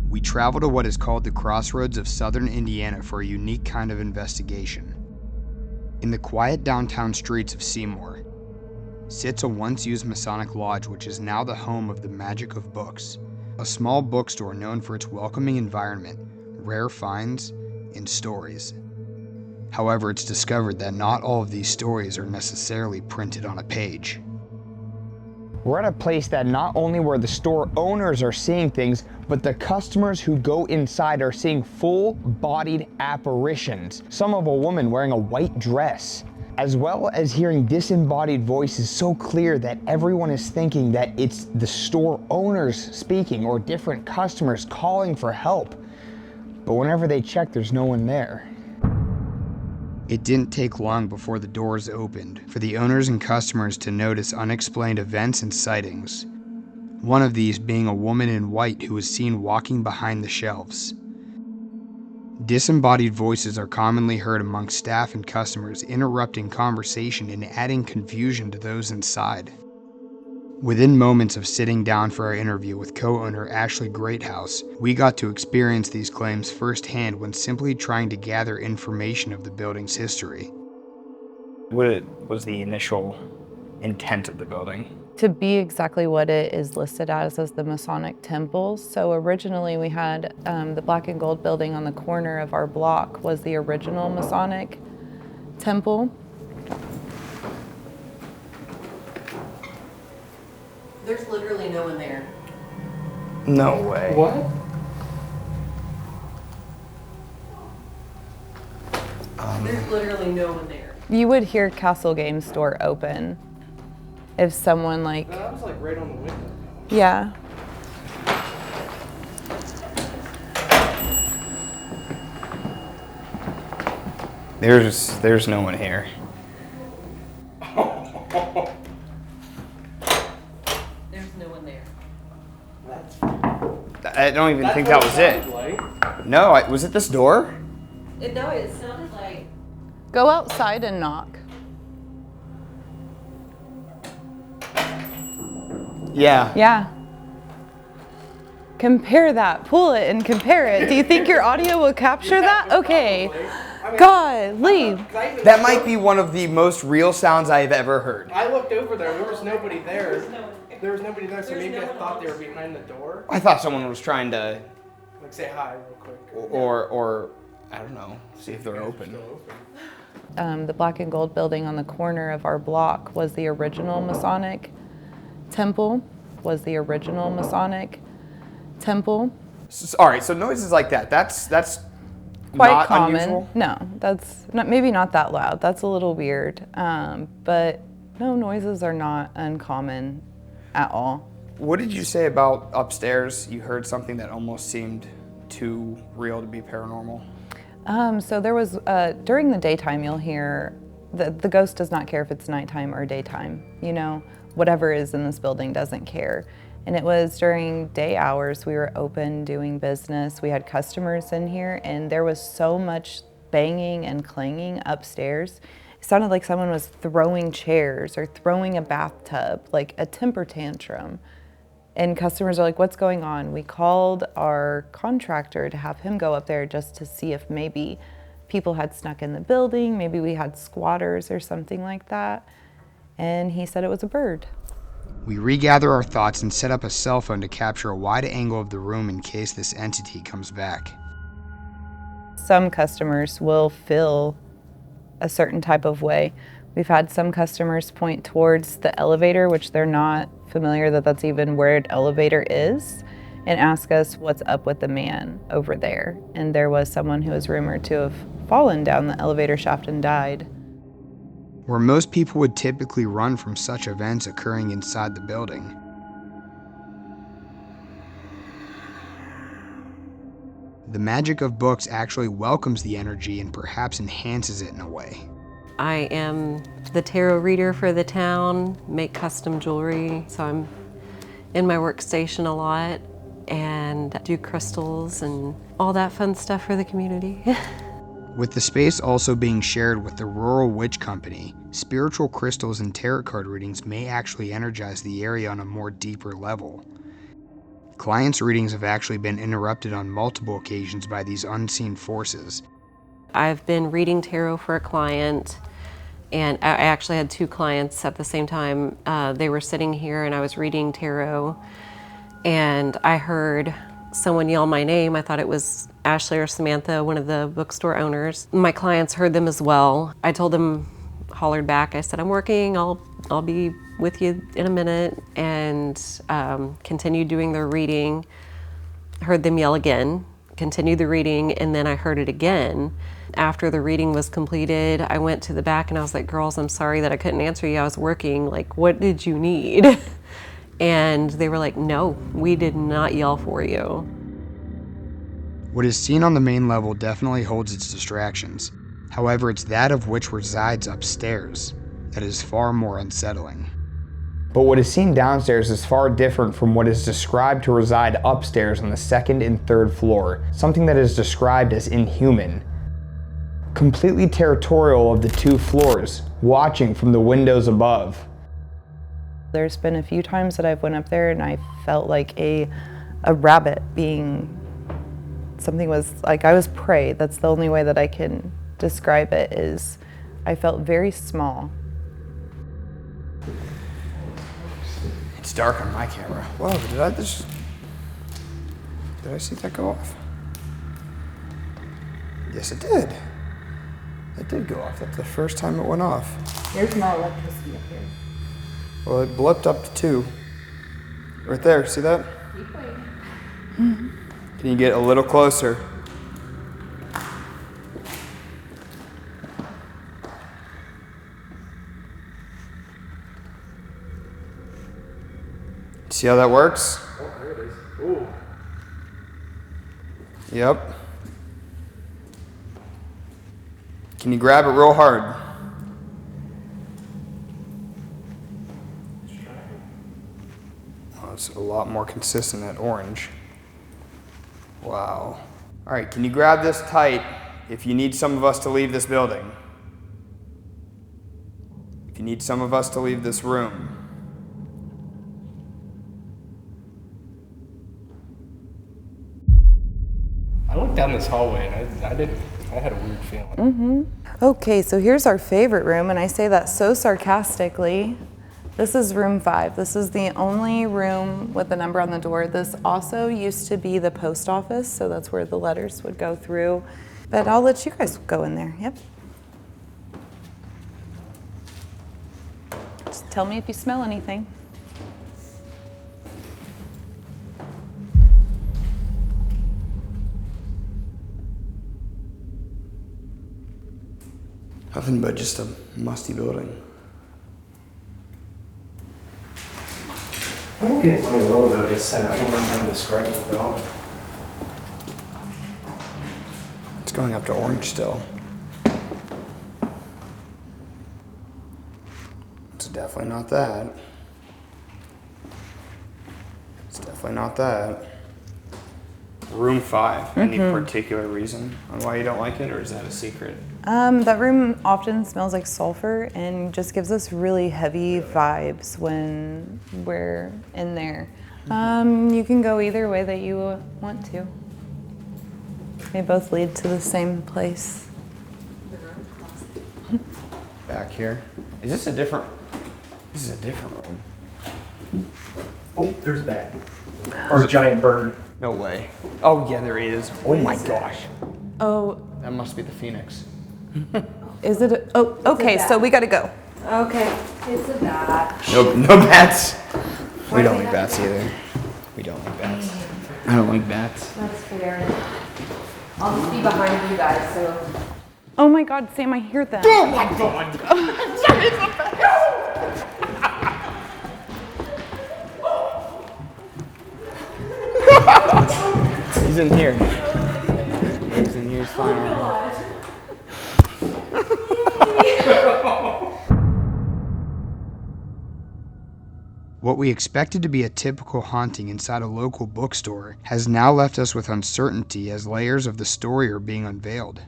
we travel to what is called the crossroads of southern Indiana for a unique kind of investigation. In the quiet downtown streets of Seymour sits a once-used Masonic lodge which is now the home of the Magic of Books, a small bookstore known for its welcoming environment, rare finds, and stories. However, it's discovered that not all of these stories are necessarily printed on a page. We're at a place that not only where the store owners are seeing things, but the customers who go inside are seeing full-bodied apparitions. Some of a woman wearing a white dress, as well as hearing disembodied voices so clear that everyone is thinking that it's the store owners speaking or different customers calling for help. But whenever they check, there's no one there. It didn't take long before the doors opened for the owners and customers to notice unexplained events and sightings. One of these being a woman in white who was seen walking behind the shelves. Disembodied voices are commonly heard among staff and customers, interrupting conversation and adding confusion to those inside. Within moments of sitting down for our interview with co-owner Ashley Greathouse, we got to experience these claims firsthand when simply trying to gather information of the building's history. What was the initial intent of the building? To be exactly what it is listed as the Masonic temple. So originally we had the black and gold building on the corner of our block was the original Masonic temple. There's literally no one there. No way. What? There's literally no one there. You would hear Castle Game Store open if someone like... That was like right on the window. Yeah. There's no one here. There's no one there. I don't even think that was it. Like. No, was it this door? No, it sounded like... Go outside and knock. Yeah. Yeah. Compare that. Pull it and compare it. Do you think your audio will capture that? Okay. God, leave. That might be one of the most real sounds I've ever heard. I looked over there. There was nobody there. There was nobody there, so maybe I thought they were behind the door. I thought someone was trying to, Like say hi real quick. or I don't know, see if they're open. The black and gold building on the corner of our block was the original Masonic temple. All right, so noises like that, that's Quite not common. unusual? No, that's not, maybe not that loud. That's a little weird. But no, noises are not uncommon at all. What did you say about upstairs? You heard something that almost seemed too real to be paranormal. So there was, during the daytime you'll hear, the ghost does not care if it's nighttime or daytime. You know, whatever is in this building doesn't care. And it was during day hours, we were open doing business. We had customers in here and there was so much banging and clanging upstairs. It sounded like someone was throwing chairs or throwing a bathtub, like a temper tantrum. And customers are like, what's going on? We called our contractor to have him go up there just to see if maybe people had snuck in the building, maybe we had squatters or something like that. And he said it was a bird. We regather our thoughts and set up a cell phone to capture a wide angle of the room in case this entity comes back. Some customers will feel a certain type of way. We've had some customers point towards the elevator, which they're not familiar that that's even where an elevator is, and ask us what's up with the man over there. And there was someone who was rumored to have fallen down the elevator shaft and died. Where most people would typically run from such events occurring inside the building, the magic of books actually welcomes the energy and perhaps enhances it in a way. I am the tarot reader for the town, make custom jewelry, so I'm in my workstation a lot and do crystals and all that fun stuff for the community. With the space also being shared with the Rural Witch Company, spiritual crystals and tarot card readings may actually energize the area on a more deeper level. Clients' readings have actually been interrupted on multiple occasions by these unseen forces. I've been reading tarot for a client, and I actually had 2 clients at the same time. They were sitting here and I was reading tarot, and I heard someone yell my name. I thought it was Ashley or Samantha, one of the bookstore owners. My clients heard them as well. I told them, hollered back, I said, I'm working, I'll be with you in a minute, and continued doing their reading. Heard them yell again, continued the reading, and then I heard it again. After the reading was completed, I went to the back and I was like, girls, I'm sorry that I couldn't answer you. I was working. Like, what did you need? And they were like, no, we did not yell for you. What is seen on the main level definitely holds its distractions. However, it's that of which resides upstairs that is far more unsettling. But what is seen downstairs is far different from what is described to reside upstairs on the 2nd and 3rd floor, something that is described as inhuman. Completely territorial of the 2 floors, watching from the windows above. There's been a few times that I've went up there and I felt like a rabbit being, something was, like I was prey. That's the only way that I can describe it, is I felt very small. It's dark on my camera. Whoa, did I see that go off? Yes, it did. It did go off. That's the first time it went off. There's no electricity up here. Well, it blipped up to 2. Right there, see that? Can you get a little closer? See how that works? Oh, there it is. Ooh. Yep. Can you grab it real hard? Oh, it's a lot more consistent at orange. Wow. All right, can you grab this tight if you need some of us to leave this building? If you need some of us to leave this room. I looked down this hallway and I had a weird feeling. Okay, so here's our favorite room, and I say that so sarcastically. This is room 5. This is the only room with the number on the door. This also used to be the post office, so that's where the letters would go through. But I'll let you guys go in there. Yep. Just tell me if you smell anything. Nothing but just a musty building. I don't get my logo is set up. I don't know how to describe it at all. It's going up to orange still. It's definitely not that. It's definitely not that. Room 5. Any particular reason on why you don't like it, or is that a secret? That room often smells like sulfur and just gives us really heavy vibes when we're in there. You can go either way that you want to. They both lead to the same place. Back here. Is this a different? This is a different room. Oh, there's that. Or a giant bird. No way. Oh yeah, there is. Oh my gosh. Oh, That must be the Phoenix. is it? Oh, okay, so we gotta go. Okay, it's a bat. No bats. We don't like bats either. We don't like bats. I don't like bats. That's fair. I'll just be behind you guys, so. Oh my God, Sam, I hear them. Oh my god! He's in here. He's in here. He's fine. What we expected to be a typical haunting inside a local bookstore has now left us with uncertainty as layers of the story are being unveiled.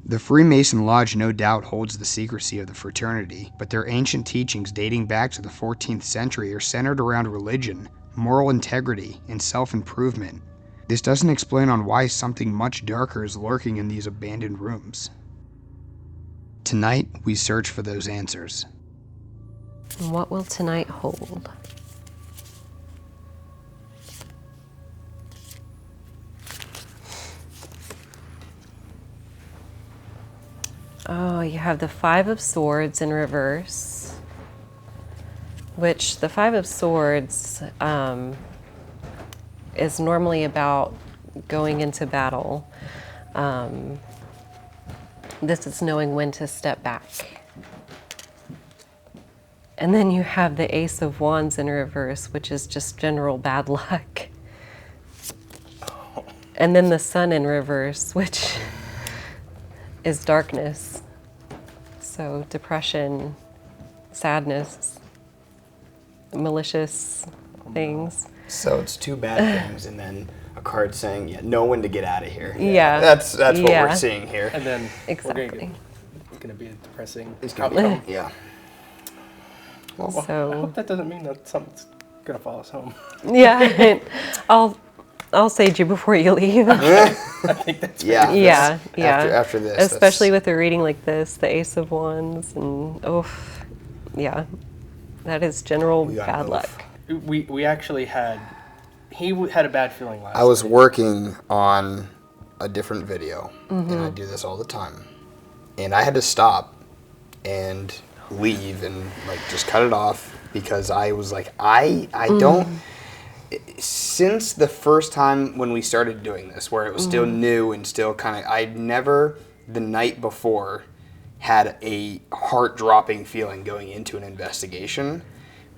The Freemason Lodge no doubt holds the secrecy of the fraternity, but their ancient teachings dating back to the 14th century are centered around religion, moral integrity, and self-improvement. This doesn't explain on why something much darker is lurking in these abandoned rooms. Tonight, we search for those answers. And what will tonight hold? Oh, you have the Five of Swords in reverse, which the Five of Swords is normally about going into battle. This is knowing when to step back. And then you have the Ace of Wands in reverse, which is just general bad luck. And then the Sun in reverse, which is darkness. So depression, sadness, malicious things. So it's two bad things, and then a card saying, "Yeah, know when to get out of here." Yeah. That's what we're seeing here. And then Exactly. it's gonna be a depressing It's outcome. gonna be, yeah. Well, I So hope that doesn't mean that something's gonna follow us home. yeah, I'll sage you before you leave. I think that's Yeah. Yeah, yeah. After this, Especially with a reading like this, the Ace of Wands, and yeah, that is general We gotta bad move. luck. we actually had had a bad feeling last I was night. working on a different video, and I do this all the time. And I had to stop and leave and like just cut it off because I was like, I don't. Since the first time when we started doing this, where it was still new and still kind of, I'd never the night before had a heart-dropping feeling going into an investigation.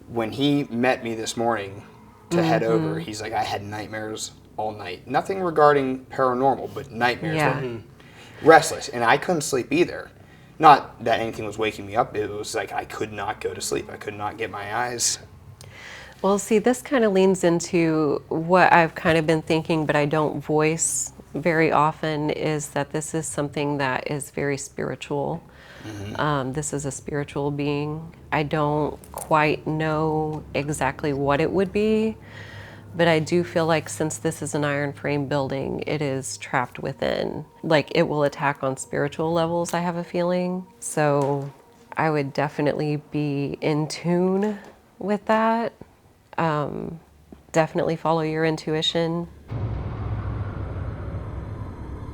When he met me this morning to head over, he's like, I had nightmares all night. Nothing regarding paranormal, but nightmares. Yeah. Restless, and I couldn't sleep either. Not that anything was waking me up, it was like I could not go to sleep. I could not get my eyes. Well, see, this kind of leans into what I've kind of been thinking, but I don't voice very often, is that this is something that is very spiritual. This is a spiritual being. I don't quite know exactly what it would be, but I do feel like since this is an iron frame building, it is trapped within. Like, it will attack on spiritual levels, I have a feeling. So I would definitely be in tune with that. Definitely follow your intuition.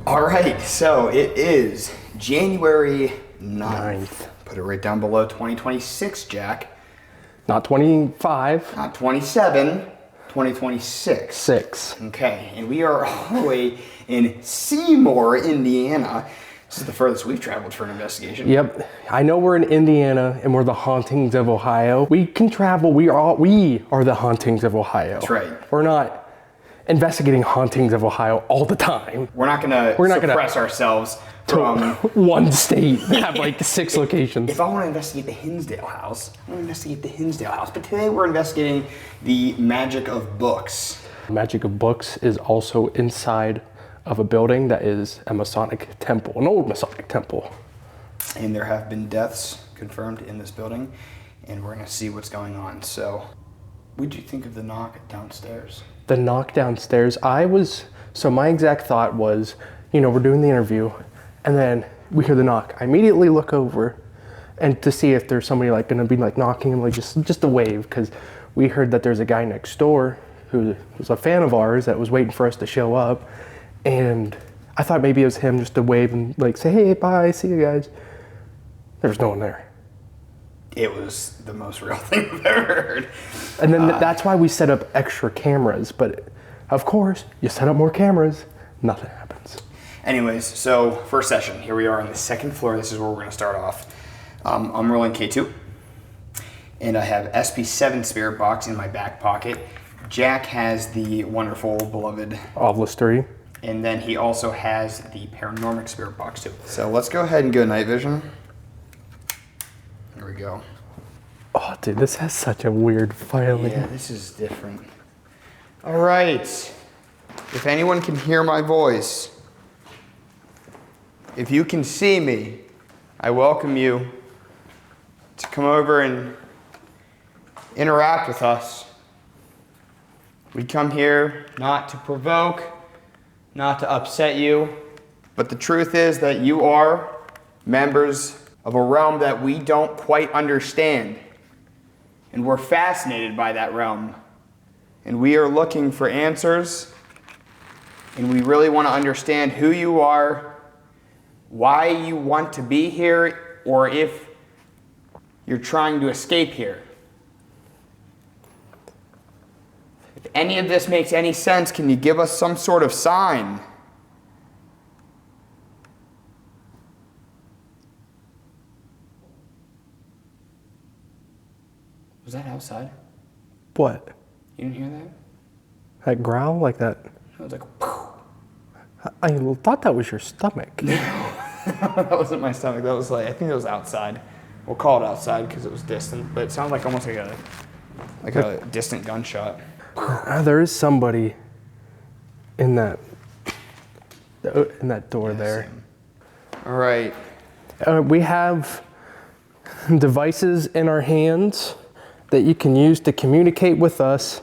All right, so it is January 9th. Put it right down below 2026, Jack. Not 25, Not 27, 2026. 6. Okay, and we are all the way in Seymour, Indiana. This is the furthest we've traveled for an investigation. Yep, I know we're in Indiana and we're the Hauntings of Ohio. We can travel. We are the Hauntings of Ohio. That's right. We're not investigating Hauntings of Ohio all the time. We're not gonna suppress ourselves from. One state have like 6 locations. If I want to investigate the Hinsdale house, I'm gonna investigate the Hinsdale house. But today we're investigating the magic of books. Magic of books is also inside of a building that is a Masonic temple, an old Masonic temple. And there have been deaths confirmed in this building, and we're gonna see what's going on. So, what did you think of the knock downstairs? The knock downstairs, so my exact thought was, we're doing the interview, and then we hear the knock. I immediately look over and to see if there's somebody like gonna be like knocking and like just a wave, because we heard that there's a guy next door who was a fan of ours that was waiting for us to show up. And I thought maybe it was him just to wave and like say, hey, bye, see you guys. There's no one there. It was the most real thing I've ever heard. And then that's why we set up extra cameras. But of course, you set up more cameras, nothing happens. Anyways, so first session. Here we are on the second floor. This is where we're gonna start off. I'm rolling K2. And I have SP7 spirit box in my back pocket. Jack has the wonderful, beloved Obelisk 3. And then he also has the Paranormal spirit box too. So let's go ahead and go night vision. Here we go. Oh, dude, this has such a weird feeling. Yeah, this is different. All right. If anyone can hear my voice, if you can see me, I welcome you to come over and interact with us. We come here not to provoke, not to upset you, but the truth is that you are members of a realm that we don't quite understand. And we're fascinated by that realm. And we are looking for answers. And we really want to understand who you are, why you want to be here, or if you're trying to escape here. If any of this makes any sense, can you give us some sort of sign? Was that outside? What? You didn't hear that? That growl like that? It was like, poof. I thought that was your stomach. That wasn't my stomach. That was like, I think it was outside. We'll call it outside because it was distant, but it sounded like almost like a distant gunshot. There is somebody in that door there. All right. We have devices in our hands that you can use to communicate with us.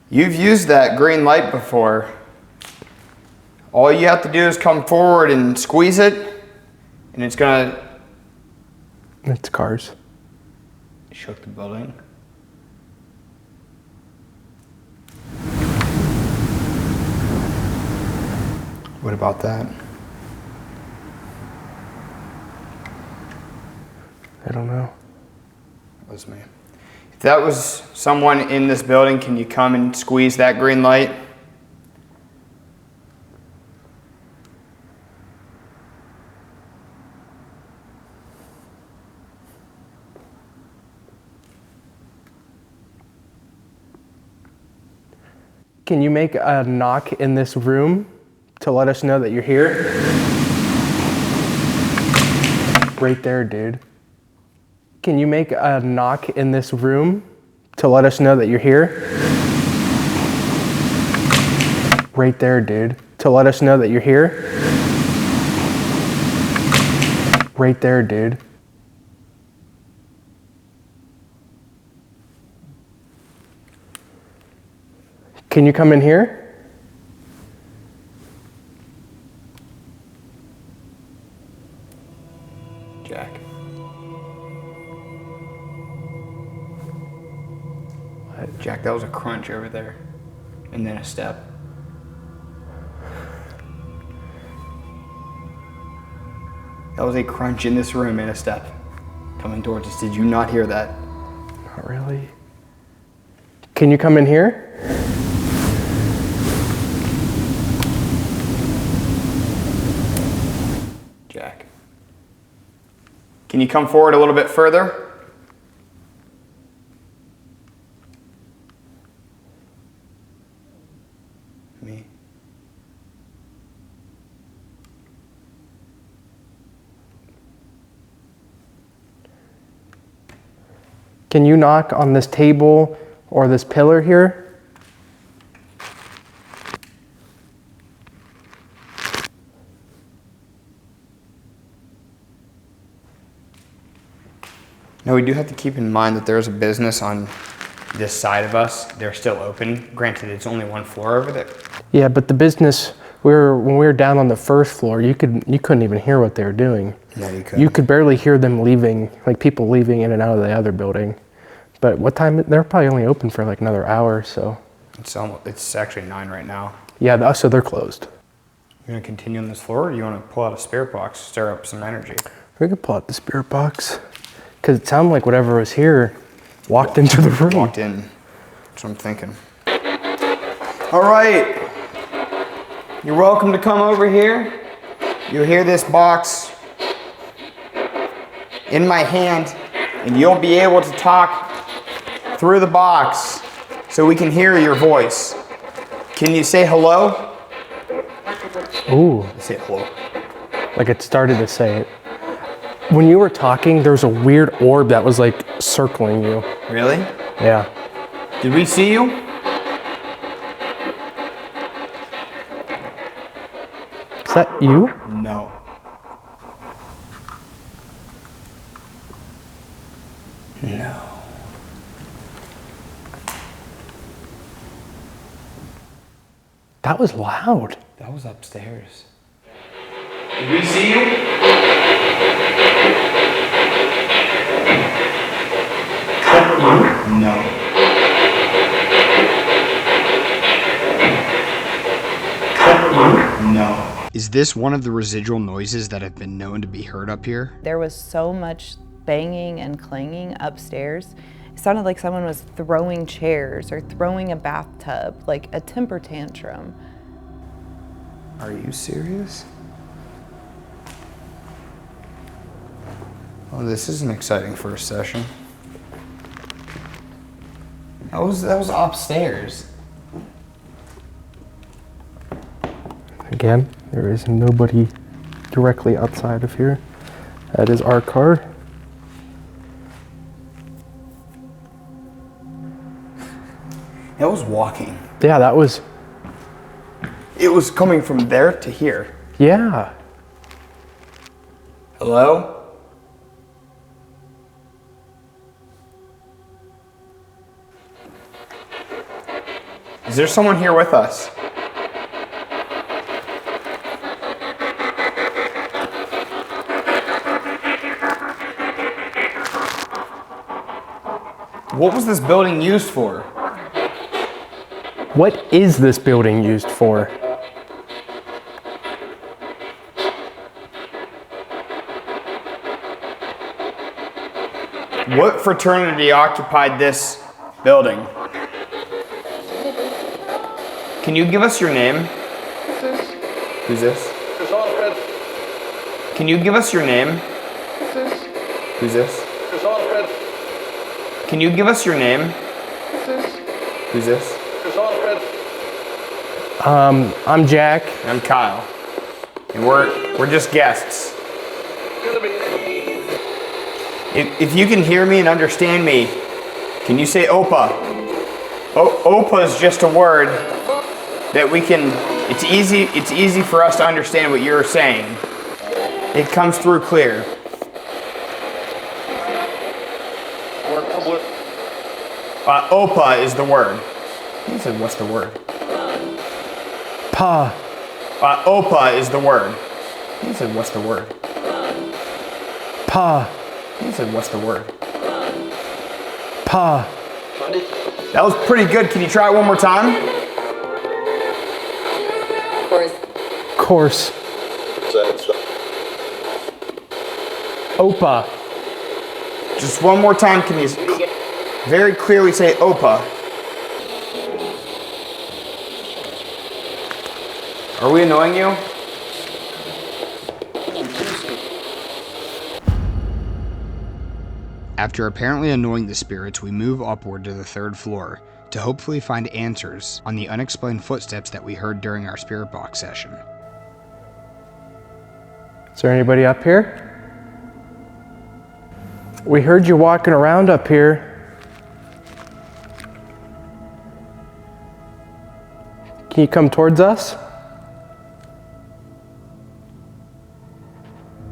You've used that green light before. All you have to do is come forward and squeeze it, and it's gonna... It's cars. Shook the building. What about that? I don't know. That was me. If that was someone in this building, can you come and squeeze that green light? Can you make a knock in this room to let us know that you're here? Right there, dude. Can you make a knock in this room to let us know that you're here? Right there, dude. To let us know that you're here? Right there, dude. Can you come in here? Jack. Jack, that was a crunch over there. And then a step. That was a crunch in this room and a step coming towards us. Did you not hear that? Not really. Can you come in here? Jack. Can you come forward a little bit further? Me. Can you knock on this table or this pillar here? Now, we do have to keep in mind that there's a business on this side of us. They're still open. Granted, it's only one floor over there. Yeah, but the business, when we were down on the first floor, you couldn't even hear what they were doing. No, you couldn't. You could barely hear them leaving, like people leaving in and out of the other building. But what time? They're probably only open for like another hour or so. It's actually 9 right now. Yeah, so they're closed. You want to continue on this floor, or do you want to pull out a spirit box, stir up some energy? We could pull out the spirit box. Because it sounded like whatever was here walked into the room. Walked in. That's what I'm thinking. All right. You're welcome to come over here. You'll hear this box in my hand, and you'll be able to talk through the box so we can hear your voice. Can you say hello? Ooh. Say hello. Like it started to say it. When you were talking, there was a weird orb that was like circling you. Really? Yeah. Did we see you? Is that you? No. No. That was loud. That was upstairs. Did we see you? No. No. Is this one of the residual noises that have been known to be heard up here? There was so much banging and clanging upstairs. It sounded like someone was throwing chairs or throwing a bathtub, like a temper tantrum. Are you serious? Oh, this is an exciting first session. That was upstairs. Again, there is nobody directly outside of here. That is our car. That was walking. Yeah, that was, It was coming from there to here. yeah. Hello? Is there someone here with us? What was this building used for? What is this building used for? What fraternity occupied this building? Can you give us your name? Who's this? Can you give us your name? Who's this? Can you give us your name? Who's this? I'm Jack. I'm Kyle. And we're just guests. If you can hear me and understand me, can you say Opa? Opa is just a word that we can, it's easy for us to understand what you're saying. It comes through clear. Opa is the word. He said, what's the word? Pa. Opa is the word. He said, what's the word? Pa. He said, what's the word? Pa. That was pretty good. Can you try it one more time? Course. Opa. Just one more time. Can you very clearly say Opa? Are we annoying you? After apparently annoying the spirits, we move upward to the 3rd floor to hopefully find answers on the unexplained footsteps that we heard during our spirit box session. Is there anybody up here? We heard you walking around up here. Can you come towards us?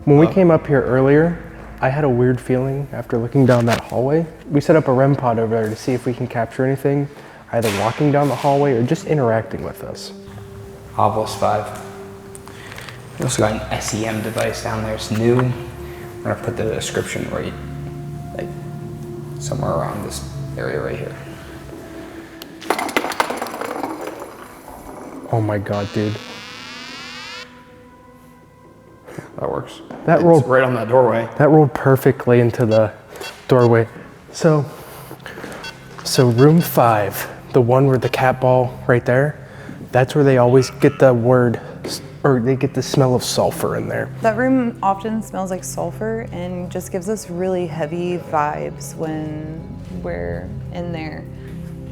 When we came up here earlier, I had a weird feeling after looking down that hallway. We set up a REM pod over there to see if we can capture anything, either walking down the hallway or just interacting with us. Obelisk 5. We also got an SEM device down there. It's new. I'm gonna put the description right, like somewhere around this area right here. Oh my God, dude. That works. That rolled right on that doorway. That rolled perfectly into the doorway. So room 5, the one where the cat ball right there, that's where they always get the word, or they get the smell of sulfur in there. That room often smells like sulfur and just gives us really heavy vibes when we're in there.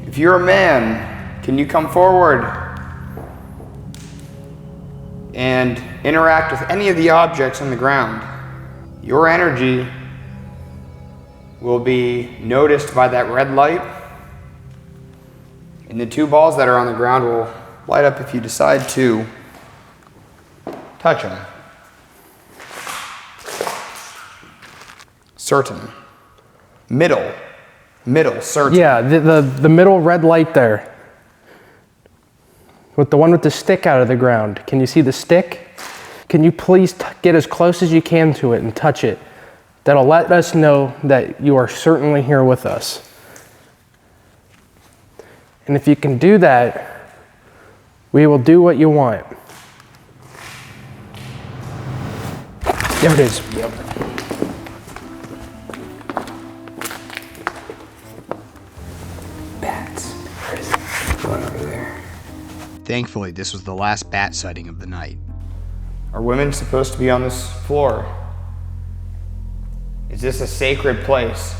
If you're a man, can you come forward and interact with any of the objects on the ground? Your energy will be noticed by that red light, and the 2 balls that are on the ground will light up if you decide to touch them. Certain. Middle, certain. Yeah, the middle red light there. with the one with the stick out of the ground. Can you see the stick? Can you please get as close as you can to it and touch it? That'll let us know that you are certainly here with us. And if you can do that, we will do what you want. There it is. Yep. Bats. Where is it? Going over there. Thankfully, this was the last bat sighting of the night. Are women supposed to be on this floor? Is this a sacred place?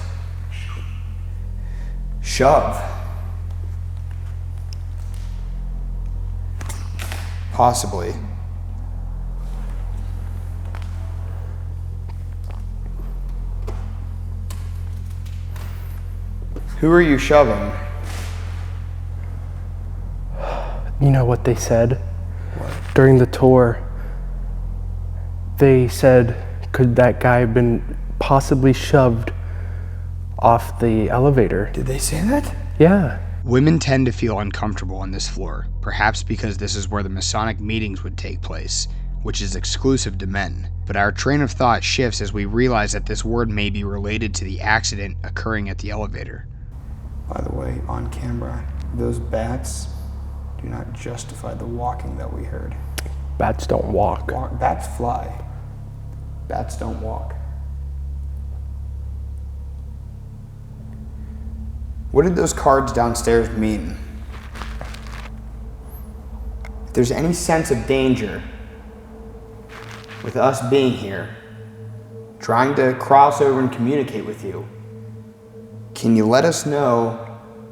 Shove. Possibly. Who are you shoving? You know what they said? What? During the tour, they said, could that guy have been possibly shoved off the elevator? Did they say that? Yeah. Women tend to feel uncomfortable on this floor, perhaps because this is where the Masonic meetings would take place, which is exclusive to men. But our train of thought shifts as we realize that this word may be related to the accident occurring at the elevator. By the way, on camera, those bats do not justify the walking that we heard. Bats don't walk. Bats fly. Bats don't walk. What did those cards downstairs mean? If there's any sense of danger with us being here, trying to cross over and communicate with you, can you let us know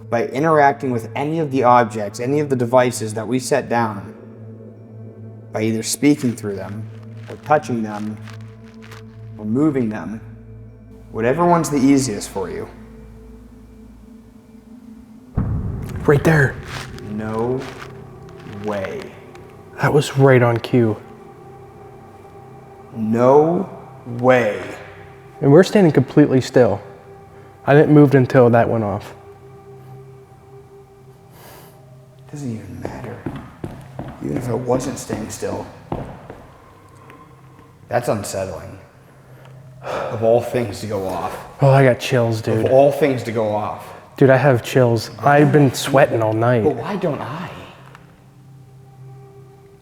by interacting with any of the objects, any of the devices that we set down, by either speaking through them, or touching them, or moving them, whatever one's the easiest for you. Right there. No way. That was right on cue. No way. And we're standing completely still. I didn't move until that went off. Doesn't even matter. Even if it wasn't staying still. That's unsettling. Of all things to go off. Oh, I got chills, dude. Of all things to go off. Dude, I have chills. I've been sweating all night. But why don't I?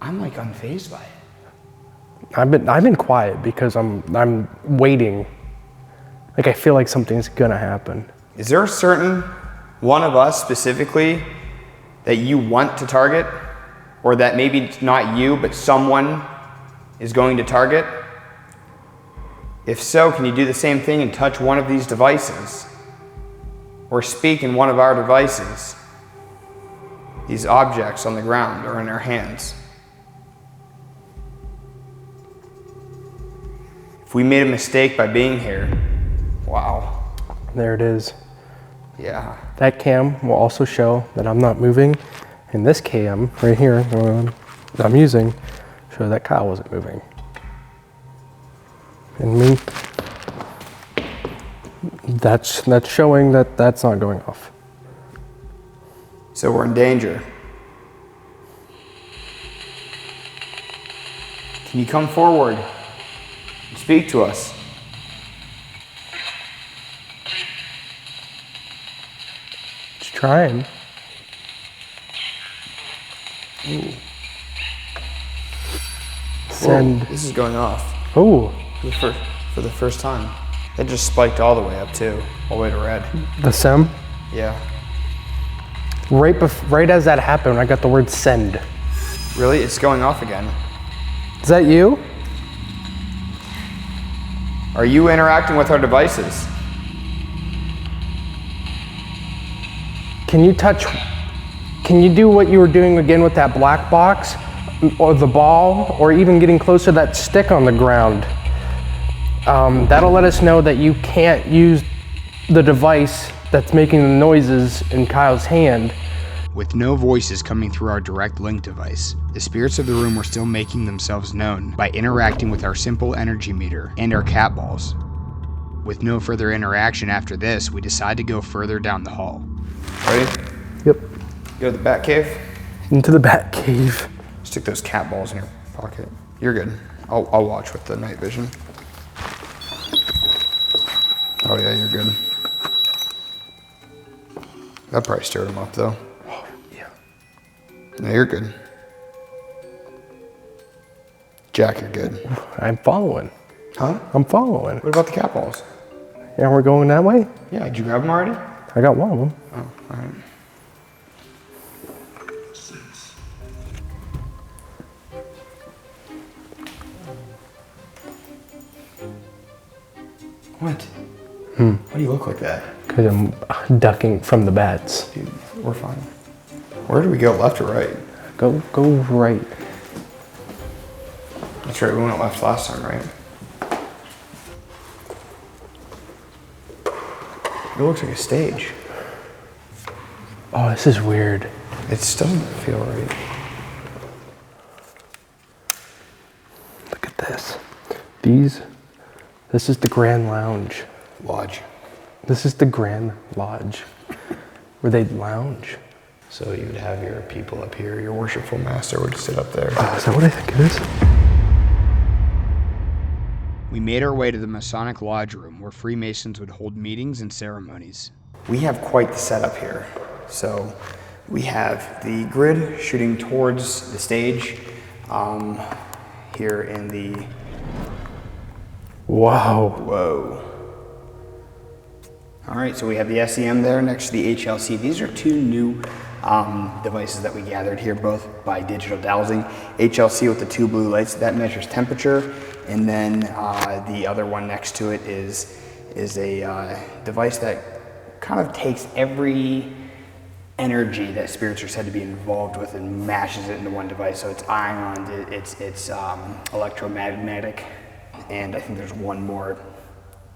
I'm like unfazed by it. I've been quiet because I'm waiting. Like I feel like something's gonna happen. Is there a certain one of us specifically that you want to target? Or that maybe it's not you, but someone is going to target? If so, can you do the same thing and touch one of these devices? Or speak in one of our devices? These objects on the ground or in our hands. If we made a mistake by being here, wow. There it is. Yeah. That cam will also show that I'm not moving. And this cam right here, the one I'm using, shows that Kyle wasn't moving. And me, that's showing that that's not going off. So we're in danger. Can you come forward and speak to us? Just trying. Ooh. Send. Whoa, this is going off Oh, for the first time. It just spiked all the way up too, all the way to red. the SEM. Yeah. Right as that happened, I got the word send. Really? It's going off again. Is that you? Are you interacting with our devices? Can you do what you were doing again with that black box? Or the ball? Or even getting close to that stick on the ground? That'll let us know that you can't use the device that's making the noises in Kyle's hand. With no voices coming through our direct link device, the spirits of the room were still making themselves known by interacting with our simple energy meter and our cat balls. With no further interaction after this, we decide to go further down the hall. Ready? Yep. Go to the bat cave? into the bat cave. Stick those cat balls in your pocket. You're good. I'll watch with the night vision. Oh yeah, you're good. That probably stirred him up though. Oh, yeah. No, you're good. Jack, you're good. I'm following. Huh? I'm following. What about the cat balls? Yeah, we're going that way? Yeah, did you grab them already? I got one of them. Oh, all right. What? Why do you look like that? Because I'm ducking from the bats. Dude, we're fine. Where do we go, left or right? Go right. That's right, we went left last time, right? It looks like a stage. Oh, this is weird. It doesn't feel right. Look at this. This is the Grand Lounge. Lodge. This is the Grand Lodge where they lounge. So you would have your people up here, your worshipful master would sit up there. Oh, is that what I think it is? We made our way to the Masonic Lodge room where Freemasons would hold meetings and ceremonies. We have quite the setup here. So we have the grid shooting towards the stage here in the... Wow. Whoa. All right, so we have the SEM there next to the HLC. These are two new devices that we gathered here, both by digital dowsing. HLC with the two blue lights, that measures temperature, and then the other one next to it is a device that kind of takes every energy that spirits are said to be involved with and mashes it into one device. So it's ion, it's electromagnetic, and I think there's one more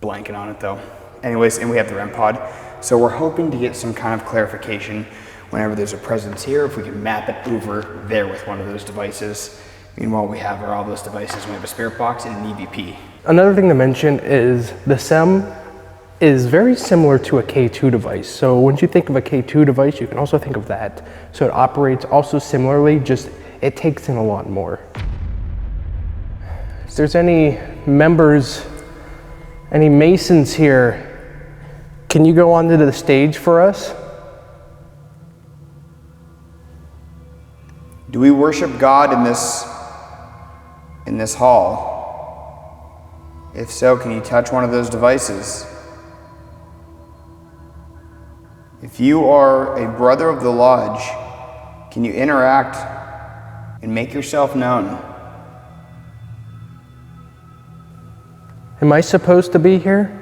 blanket on it though. Anyways, and we have the REM pod. So we're hoping to get some kind of clarification whenever there's a presence here, if we can map it over there with one of those devices. Meanwhile, we have all those devices. We have a spirit box and an EVP. Another thing to mention is the SEM is very similar to a K2 device. So when you think of a K2 device, you can also think of that. So it operates also similarly, just it takes in a lot more. If there's any members, any Masons here, can you go onto the stage for us? Do we worship God in this hall? If so, can you touch one of those devices? If you are a brother of the lodge, can you interact and make yourself known? Am I supposed to be here?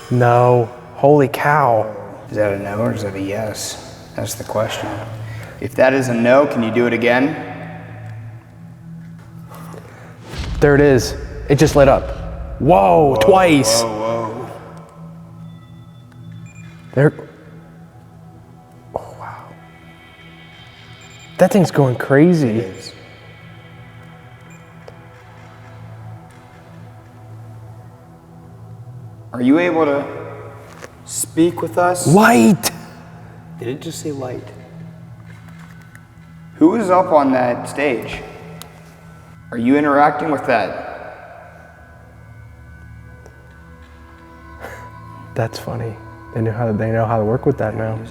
No. Holy cow. Is that a no or is that a yes? That's the question. If that is a no, can you do it again? There it is. It just lit up. Whoa, twice. Whoa. There. Oh, wow. That thing's going crazy. It is. Are you able to speak with us? Light. Did it just say light? Who is up on that stage? Are you interacting with that? That's funny. They know how to work with that now.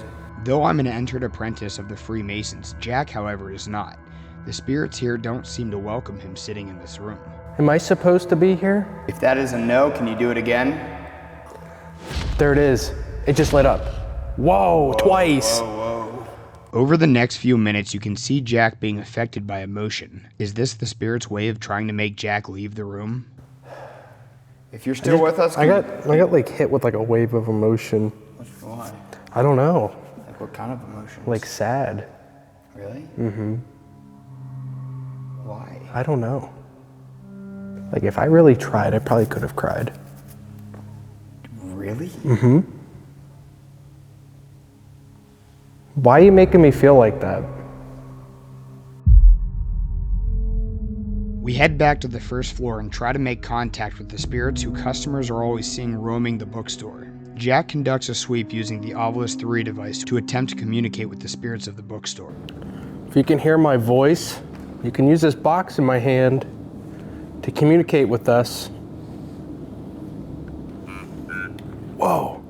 Though I'm an entered apprentice of the Freemasons, Jack, however, is not. The spirits here don't seem to welcome him sitting in this room. Am I supposed to be here? If that is a no, can you do it again? There it is. It just lit up. Whoa, twice. Over the next few minutes, you can see Jack being affected by emotion. Is this the spirit's way of trying to make Jack leave the room? If you're still with us, I got like hit with like a wave of emotion. Why? I don't know. Like what kind of emotion? Like sad. Really? Mm-hmm. Why? I don't know. Like if I really tried, I probably could have cried. Really? Mm-hmm. Why are you making me feel like that? We head back to the first floor and try to make contact with the spirits who customers are always seeing roaming the bookstore. Jack conducts a sweep using the Obelisk 3 device to attempt to communicate with the spirits of the bookstore. If you can hear my voice, you can use this box in my hand to communicate with us. Whoa.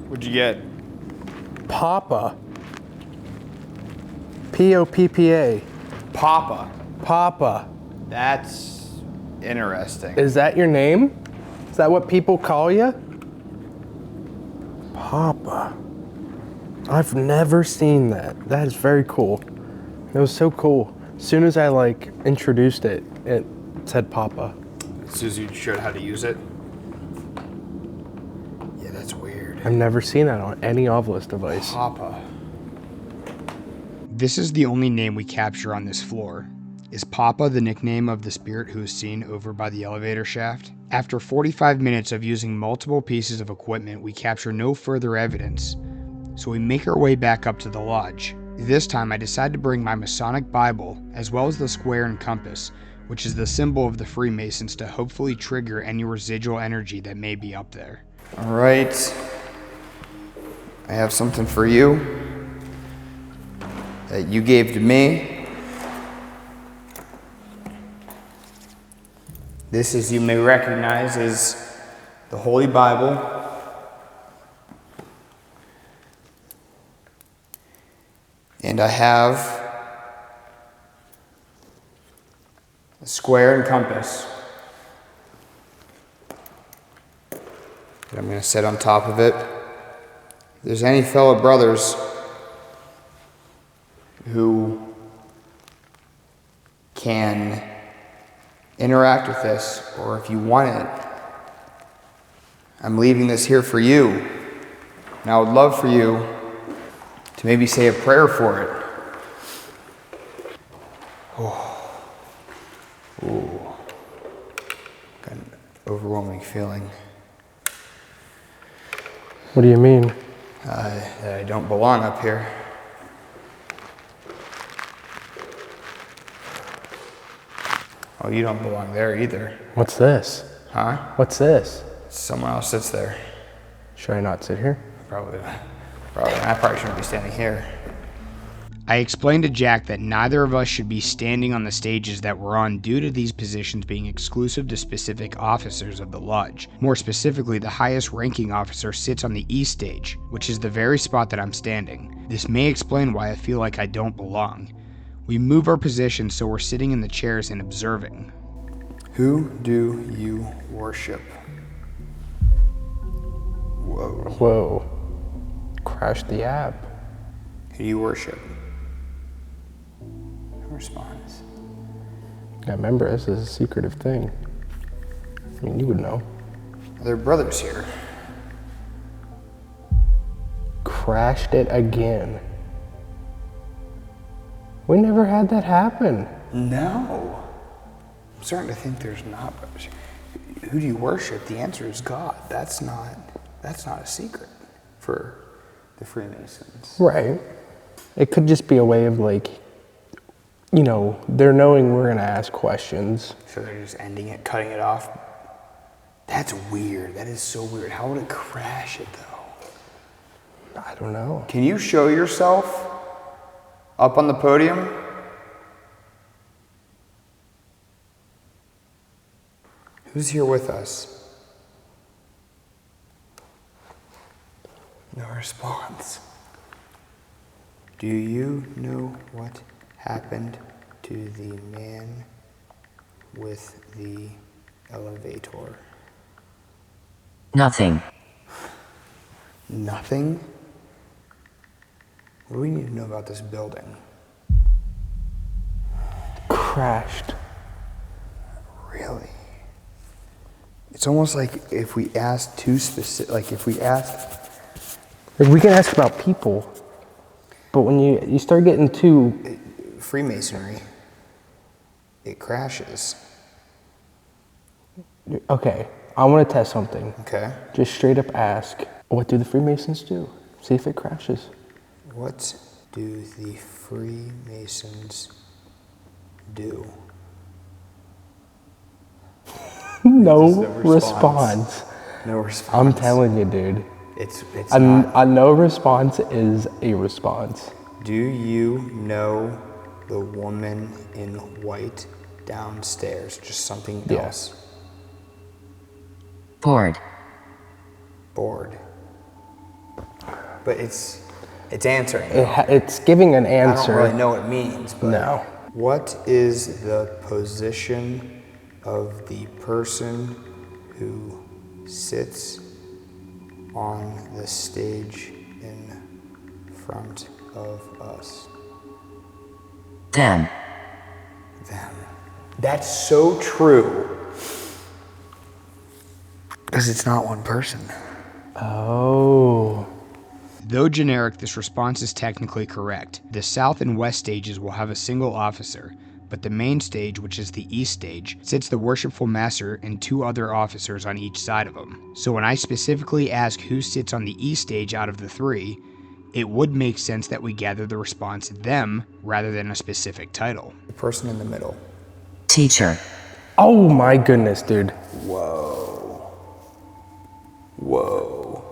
What'd you get? Papa. P-O-P-P-A. Papa. Papa. That's interesting. Is that your name? Is that what people call you? Papa. I've never seen that. That is very cool. It was so cool. As soon as I introduced it, it said Papa. As soon as you showed how to use it? Yeah, that's weird. I've never seen that on any Obelisk device. Papa. This is the only name we capture on this floor. Is Papa the nickname of the spirit who is seen over by the elevator shaft? After 45 minutes of using multiple pieces of equipment, we capture no further evidence, so we make our way back up to the lodge. This time I decide to bring my Masonic Bible, as well as the square and compass, which is the symbol of the Freemasons, to hopefully trigger any residual energy that may be up there. All right. I have something for you that you gave to me. This, as you may recognize, is the Holy Bible. And I have a square and compass that I'm going to set on top of it. If there's any fellow brothers who can interact with this, or if you want it, I'm leaving this here for you. And I would love for you to maybe say a prayer for it. Got an overwhelming feeling What do you mean? that I don't belong up here. Oh, you don't belong there either. What's this? Huh? What's this? Someone else sits there. Should I not sit here? Probably. I probably shouldn't be standing here. I explained to Jack that neither of us should be standing on the stages that we're on due to these positions being exclusive to specific officers of the lodge. More specifically, the highest ranking officer sits on the east stage, which is the very spot that I'm standing. This may explain why I feel like I don't belong. We move our positions so we're sitting in the chairs and observing. Who do you worship? Whoa. Whoa. Crashed the app. Who do you worship? Who responds? Yeah, remember, this is a secretive thing. I mean, you would know. Are there brothers here? Crashed it again. We never had that happen. No. I'm starting to think there's not brothers. Who do you worship? The answer is God. That's not a secret for the Freemasons. Right. It could just be a way of they're knowing we're gonna ask questions. So they're just ending it, cutting it off. That's weird. That is so weird. How would it crash it though? I don't know. Can you show yourself up on the podium? Who's here with us? No response. Do you know what happened to the man with the elevator? Nothing. Nothing? What do we need to know about this building? Crashed. Really? It's almost like if we asked too specific, We can ask about people, but when you start getting too... Freemasonry, it crashes. Okay, I want to test something. Okay. Just straight up ask, what do the Freemasons do? See if it crashes. What do the Freemasons do? No response. No response. I'm telling you, dude. It's A not. no response is a response. Do you know the woman in white downstairs? Just something Yeah. else. Bored. Bored. But it's answering. It's giving an answer. I don't really know what it means, but No. what is the position of the person who sits on the stage in front of us? Them. Them. That's so true. Because it's not one person. Oh. Though generic, this response is technically correct. The south and west stages will have a single officer, but the main stage, which is the east stage, sits the worshipful master and 2 other officers on each side of him. So when I specifically ask who sits on the east stage out of the 3, it would make sense that we gather the response them rather than a specific title. The person in the middle. Teacher. Oh my goodness, dude. Whoa. Whoa.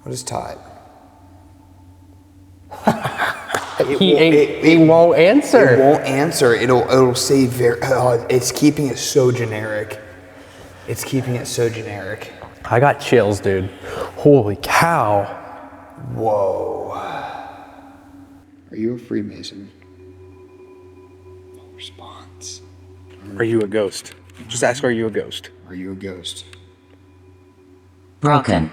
What is Todd? He won't answer. It won't answer. It'll say it's keeping it so generic. It's keeping it so generic. I got chills, dude. Holy cow. Whoa. Are you a Freemason? No response. Are you a ghost? Just ask, are you a ghost? Are you a ghost? Broken.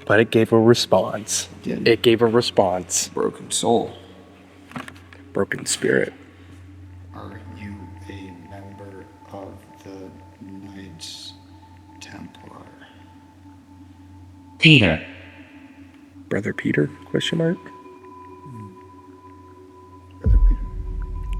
But it gave a response. Did. It gave a response. Broken soul. Broken spirit. Are you a member of the Knights Templar? Peter. Brother Peter? Question mark? Brother Peter.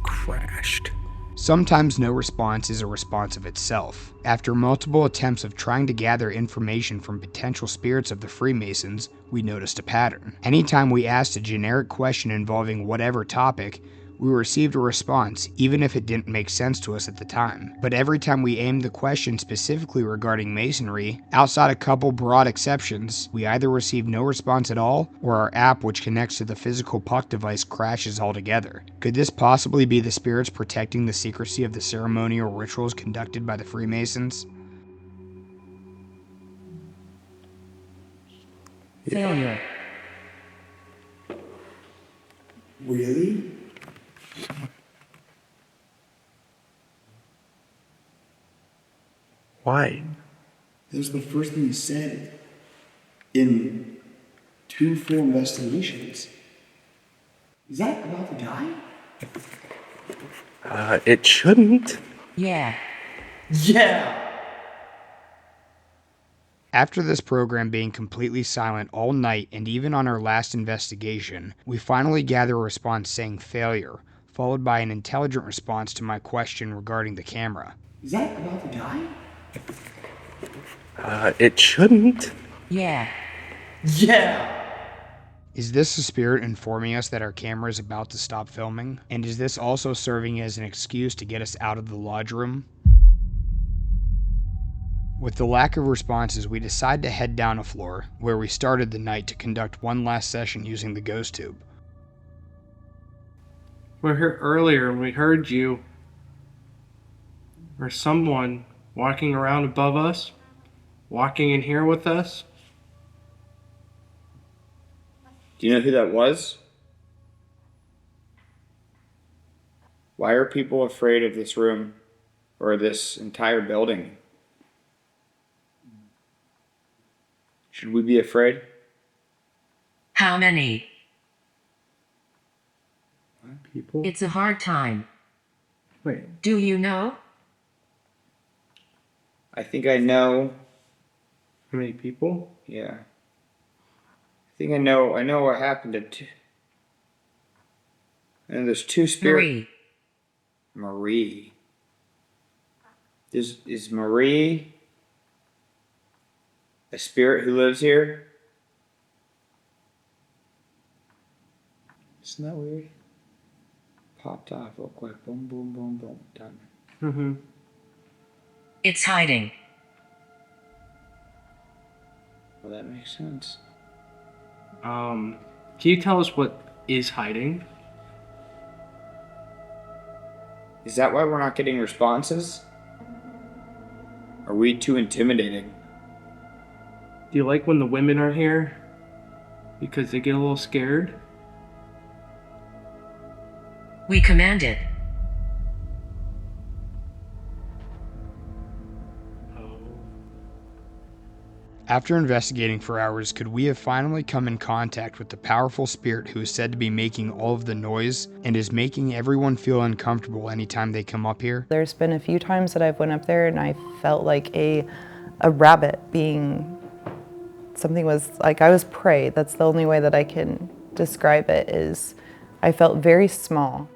Crashed. Sometimes no response is a response of itself. After multiple attempts of trying to gather information from potential spirits of the Freemasons, we noticed a pattern. Anytime we asked a generic question involving whatever topic, we received a response, even if it didn't make sense to us at the time. But every time we aimed the question specifically regarding Masonry, outside a couple broad exceptions, we either received no response at all, or our app, which connects to the physical puck device, crashes altogether. Could this possibly be the spirits protecting the secrecy of the ceremonial rituals conducted by the Freemasons? Failure. Really? Why? That was the first thing he said in 2 full investigations. Is that about to die? It shouldn't. Yeah. Yeah! After this program being completely silent all night and even on our last investigation, we finally gather a response saying failure, followed by an intelligent response to my question regarding the camera. Is that about to die? It shouldn't. Yeah. Yeah! Is this a spirit informing us that our camera is about to stop filming? And is this also serving as an excuse to get us out of the lodge room? With the lack of responses, we decide to head down a floor, where we started the night, to conduct one last session using the ghost tube. We were here earlier and we heard you or someone walking around above us, walking in here with us. Do you know who that was? Why are people afraid of this room or this entire building? Should we be afraid? How many? People? It's a hard time. Wait. Do you know? I think I know. How many people? Yeah. I think I know what happened to two. And there's 2 spirits. Marie. Marie. Is Marie a spirit who lives here? Isn't that weird? Popped off real quick. Boom, boom, boom, boom. Done. Mm-hmm. It's hiding. Oh, that makes sense. Can you tell us what is hiding? Is that why we're not getting responses? Are we too intimidating? Do you like when the women are here? Because they get a little scared? We command it. After investigating for hours, could we have finally come in contact with the powerful spirit who is said to be making all of the noise and is making everyone feel uncomfortable anytime they come up here? There's been a few times that I've went up there and I felt like a rabbit being, something was like I was prey. That's the only way that I can describe it, is I felt very small.